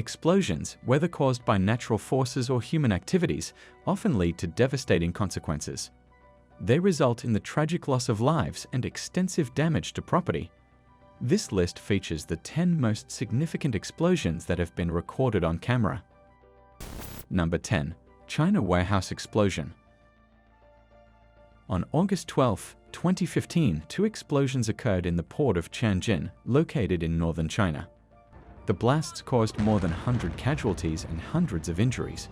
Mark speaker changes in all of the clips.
Speaker 1: Explosions, whether caused by natural forces or human activities, often lead to devastating consequences. They result in the tragic loss of lives and extensive damage to property. This list features the 10 most significant explosions that have been recorded on camera. Number 10. China Warehouse Explosion. On August 12, 2015, 2 explosions occurred in the port of Tianjin, located in northern China. The blasts caused more than 100 casualties and hundreds of injuries.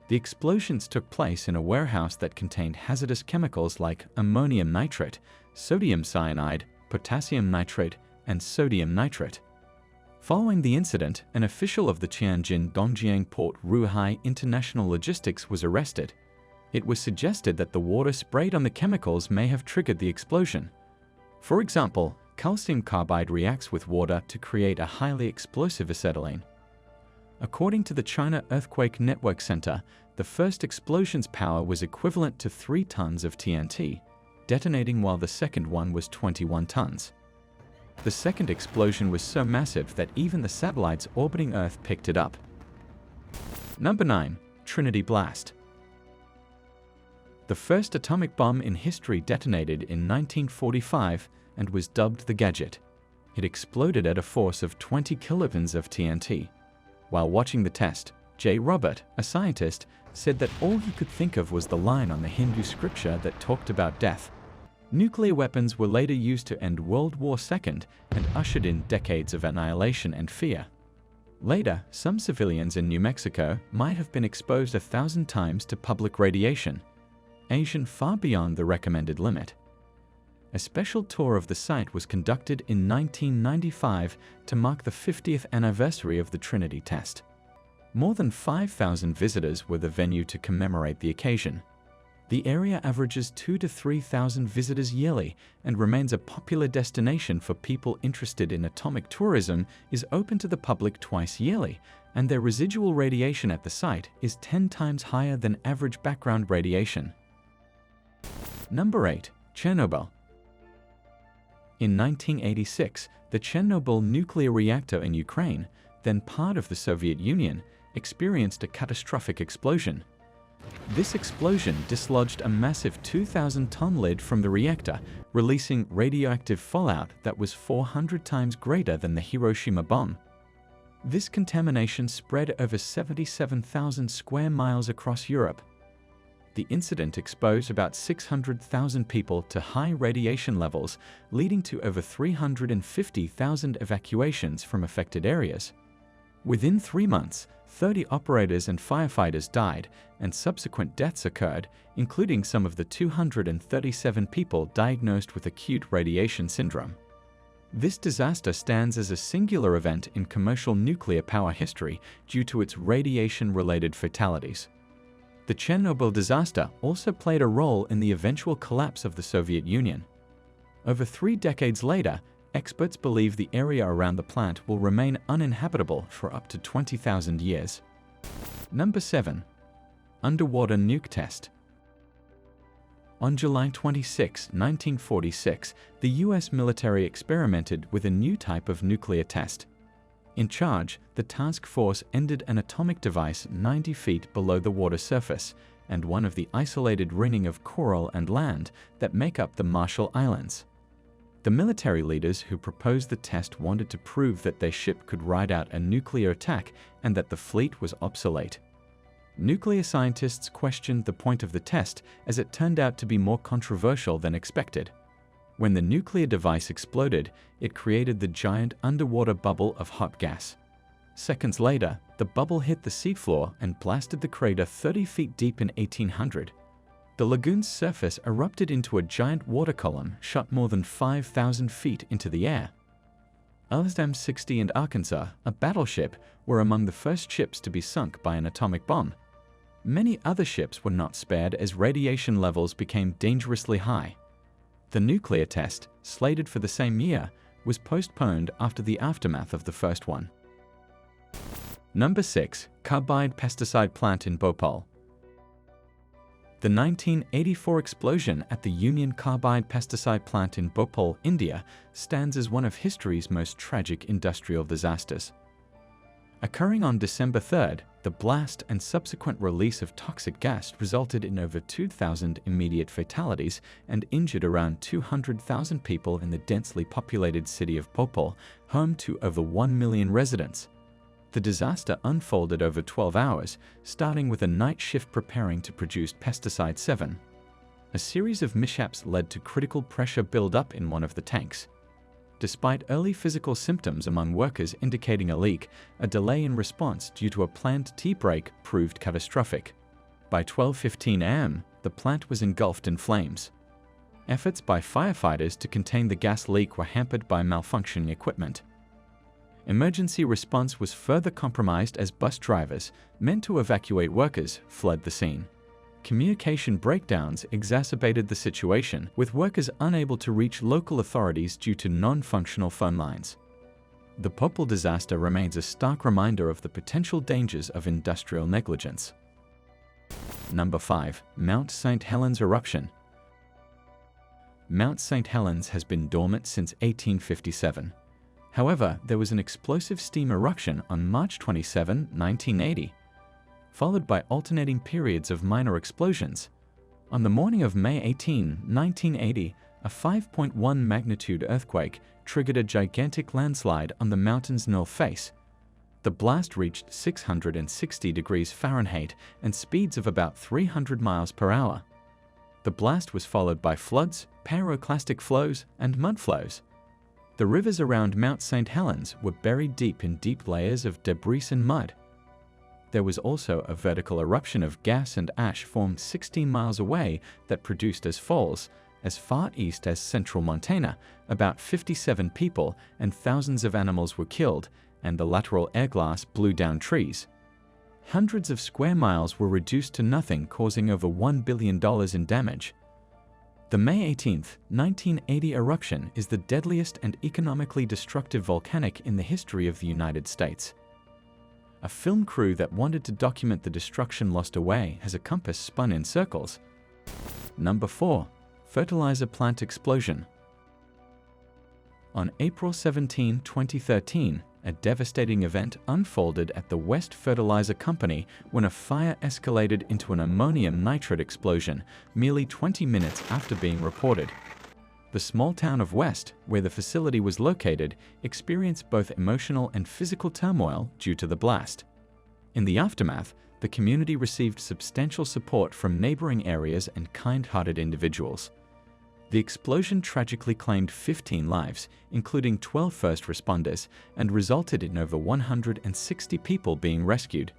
Speaker 1: The explosions took place in a warehouse that contained hazardous chemicals like ammonium nitrate, sodium cyanide, potassium nitrate, and sodium nitrate. Following the incident, an official of the Tianjin Dongjiang Port Ruhai International Logistics was arrested. It was suggested that the water sprayed on the chemicals may have triggered the explosion. For example, calcium carbide reacts with water to create a highly explosive acetylene. According to the China Earthquake Network Center, the first explosion's power was equivalent to 3 tons of TNT, detonating while the second one was 21 tons. The second explosion was so massive that even the satellites orbiting Earth picked it up. Number 9. Trinity Blast. The first atomic bomb in history detonated in 1945 and was dubbed the Gadget. It exploded at a force of 20 kilotons of TNT. While watching the test, J. Robert, a scientist, said that all he could think of was the line on the Hindu scripture that talked about death. Nuclear weapons were later used to end World War II and ushered in decades of annihilation and fear. Later, some civilians in New Mexico might have been exposed 1,000 times to public radiation, Asian far beyond the recommended limit. A special tour of the site was conducted in 1995 to mark the 50th anniversary of the Trinity test. More than 5,000 visitors were the venue to commemorate the occasion. The area averages 2,000 to 3,000 visitors yearly and remains a popular destination for people interested in atomic tourism, is open to the public twice yearly, and their residual radiation at the site is 10 times higher than average background radiation. Number 8. Chernobyl. In 1986, the Chernobyl nuclear reactor in Ukraine, then part of the Soviet Union, experienced a catastrophic explosion. This explosion dislodged a massive 2,000-ton lid from the reactor, releasing radioactive fallout that was 400 times greater than the Hiroshima bomb. This contamination spread over 77,000 square miles across Europe. The incident exposed about 600,000 people to high radiation levels, leading to over 350,000 evacuations from affected areas. Within 3 months, 30 operators and firefighters died, and subsequent deaths occurred, including some of the 237 people diagnosed with acute radiation syndrome. This disaster stands as a singular event in commercial nuclear power history due to its radiation-related fatalities. The Chernobyl disaster also played a role in the eventual collapse of the Soviet Union. Over 3 decades later, experts believe the area around the plant will remain uninhabitable for up to 20,000 years. Number 7. Underwater nuke test. On July 26, 1946, the US military experimented with a new type of nuclear test. In charge, the task force ended an atomic device 90 feet below the water surface and one of the isolated ringing of coral and land that make up the Marshall Islands. The military leaders who proposed the test wanted to prove that their ship could ride out a nuclear attack and that the fleet was obsolete. Nuclear scientists questioned the point of the test, as it turned out to be more controversial than expected. When the nuclear device exploded, it created the giant underwater bubble of hot gas. Seconds later, the bubble hit the seafloor and blasted the crater 30 feet deep in 1800. The lagoon's surface erupted into a giant water column shot more than 5,000 feet into the air. LSM-60 and Arkansas, a battleship, were among the first ships to be sunk by an atomic bomb. Many other ships were not spared as radiation levels became dangerously high. The nuclear test, slated for the same year, was postponed after the aftermath of the first one. Number 6. Carbide Pesticide Plant in Bhopal. The 1984 explosion at the Union Carbide pesticide plant in Bhopal, India, stands as one of history's most tragic industrial disasters. Occurring on December 3rd, the blast and subsequent release of toxic gas resulted in over 2,000 immediate fatalities and injured around 200,000 people in the densely populated city of Bhopal, home to over 1 million residents. The disaster unfolded over 12 hours, starting with a night shift preparing to produce Pesticide 7. A series of mishaps led to critical pressure buildup in one of the tanks. Despite early physical symptoms among workers indicating a leak, a delay in response due to a planned tea break proved catastrophic. By 12:15 a.m., the plant was engulfed in flames. Efforts by firefighters to contain the gas leak were hampered by malfunctioning equipment. Emergency response was further compromised as bus drivers, meant to evacuate workers, fled the scene. Communication breakdowns exacerbated the situation, with workers unable to reach local authorities due to non-functional phone lines. The Bhopal disaster remains a stark reminder of the potential dangers of industrial negligence. Number 5. Mount St. Helens Eruption. Mount St. Helens has been dormant since 1857. However, there was an explosive steam eruption on March 27, 1980. Followed by alternating periods of minor explosions. On the morning of May 18, 1980, a 5.1 magnitude earthquake triggered a gigantic landslide on the mountain's north face. The blast reached 660 degrees Fahrenheit and speeds of about 300 miles per hour. The blast was followed by floods, pyroclastic flows, and mud flows. The rivers around Mount St. Helens were buried deep in deep layers of debris and mud. There was also a vertical eruption of gas and ash formed 16 miles away that produced as falls, as far east as central Montana. About 57 people and thousands of animals were killed, and the lateral airglass blew down trees. Hundreds of square miles were reduced to nothing, causing over $1 billion in damage. The May 18, 1980 eruption is the deadliest and economically destructive volcanic in the history of the United States. A film crew that wanted to document the destruction lost away has a compass spun in circles. Number 4. Fertilizer Plant Explosion. On April 17, 2013, a devastating event unfolded at the West Fertilizer Company when a fire escalated into an ammonium nitrate explosion merely 20 minutes after being reported. The small town of West, where the facility was located, experienced both emotional and physical turmoil due to the blast. In the aftermath, the community received substantial support from neighboring areas and kind-hearted individuals. The explosion tragically claimed 15 lives, including 12 first responders, and resulted in over 160 people being rescued.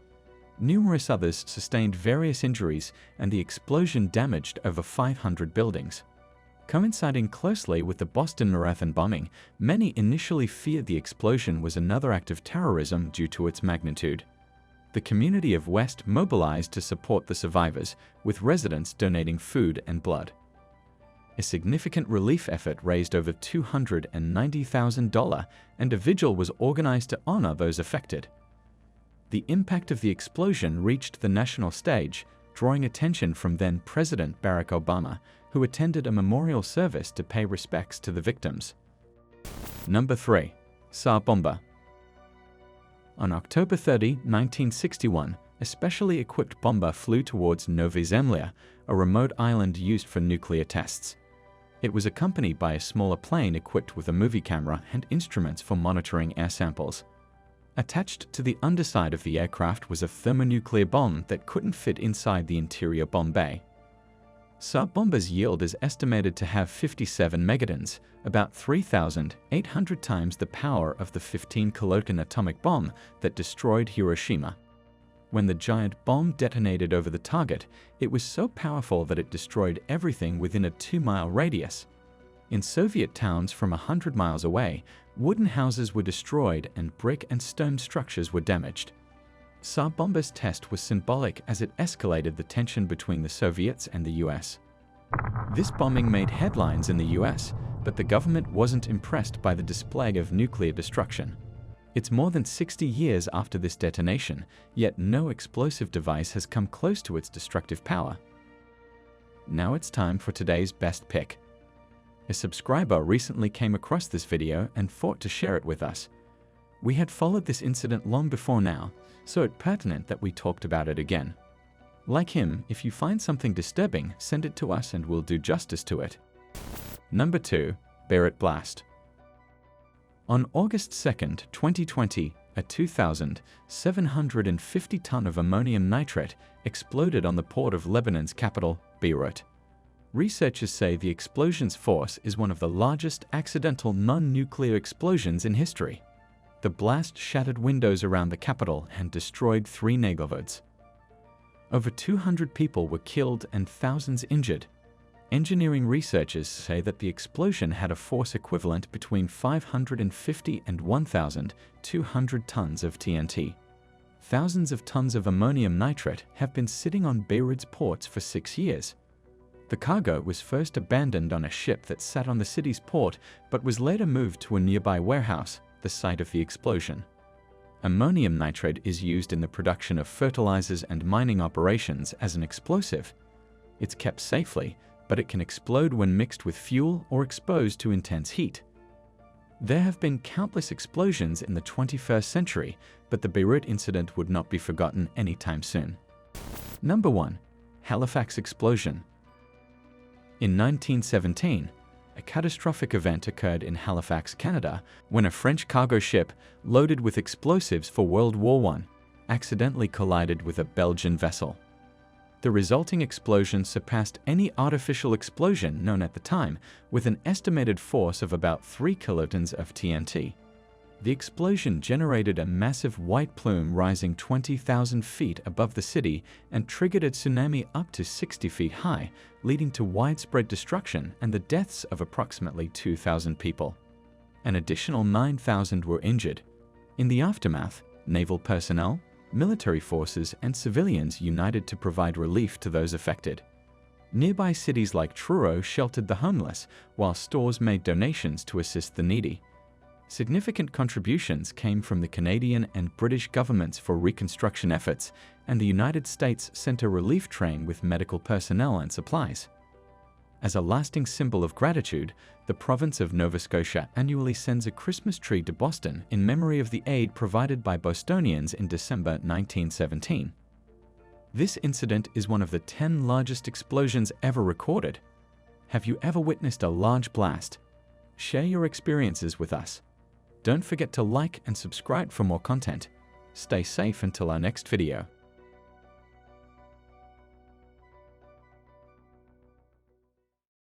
Speaker 1: Numerous others sustained various injuries, and the explosion damaged over 500 buildings. Coinciding closely with the Boston Marathon bombing, many initially feared the explosion was another act of terrorism due to its magnitude. The community of West mobilized to support the survivors, with residents donating food and blood. A significant relief effort raised over $290,000, and a vigil was organized to honor those affected. The impact of the explosion reached the national stage, drawing attention from then President Barack Obama, who attended a memorial service to pay respects to the victims. Number 3. Tsar Bomba. On October 30, 1961, a specially equipped bomber flew towards Novaya Zemlya, a remote island used for nuclear tests. It was accompanied by a smaller plane equipped with a movie camera and instruments for monitoring air samples. Attached to the underside of the aircraft was a thermonuclear bomb that couldn't fit inside the interior bomb bay. Tsar Bomba's yield is estimated to have 57 megatons, about 3,800 times the power of the 15-kiloton atomic bomb that destroyed Hiroshima. When the giant bomb detonated over the target, it was so powerful that it destroyed everything within a 2-mile radius. In Soviet towns from 100 miles away, wooden houses were destroyed and brick and stone structures were damaged. Tsar Bomba's test was symbolic as it escalated the tension between the Soviets and the US. This bombing made headlines in the US, but the government wasn't impressed by the display of nuclear destruction. It's more than 60 years after this detonation, yet no explosive device has come close to its destructive power. Now it's time for today's best pick. A subscriber recently came across this video and thought to share it with us. We had followed this incident long before now, so it's pertinent that we talked about it again. Like him, if you find something disturbing, send it to us and we'll do justice to it. Number 2. Beirut Blast. On August 2nd, 2020, a 2,750 ton of ammonium nitrate exploded on the port of Lebanon's capital, Beirut. Researchers say the explosion's force is one of the largest accidental non-nuclear explosions in history. The blast shattered windows around the capital and destroyed 3 neighborhoods. Over 200 people were killed and thousands injured. Engineering researchers say that the explosion had a force equivalent between 550 and 1,200 tons of TNT. Thousands of tons of ammonium nitrate have been sitting on Beirut's ports for 6 years. The cargo was first abandoned on a ship that sat on the city's port but was later moved to a nearby warehouse, the site of the explosion. Ammonium nitrate is used in the production of fertilizers and mining operations as an explosive. It's kept safely, but it can explode when mixed with fuel or exposed to intense heat. There have been countless explosions in the 21st century, but the Beirut incident would not be forgotten anytime soon. Number 1. Halifax Explosion. In 1917, a catastrophic event occurred in Halifax, Canada, when a French cargo ship loaded with explosives for World War I accidentally collided with a Belgian vessel. The resulting explosion surpassed any artificial explosion known at the time, with an estimated force of about 3 kilotons of TNT. The explosion generated a massive white plume rising 20,000 feet above the city and triggered a tsunami up to 60 feet high, leading to widespread destruction and the deaths of approximately 2,000 people. An additional 9,000 were injured. In the aftermath, naval personnel, military forces, and civilians united to provide relief to those affected. Nearby cities like Truro sheltered the homeless, while stores made donations to assist the needy. Significant contributions came from the Canadian and British governments for reconstruction efforts, and the United States sent a relief train with medical personnel and supplies. As a lasting symbol of gratitude, the province of Nova Scotia annually sends a Christmas tree to Boston in memory of the aid provided by Bostonians in December 1917. This incident is one of the 10 largest explosions ever recorded. Have you ever witnessed a large blast? Share your experiences with us. Don't forget to like and subscribe for more content. Stay safe until our next video.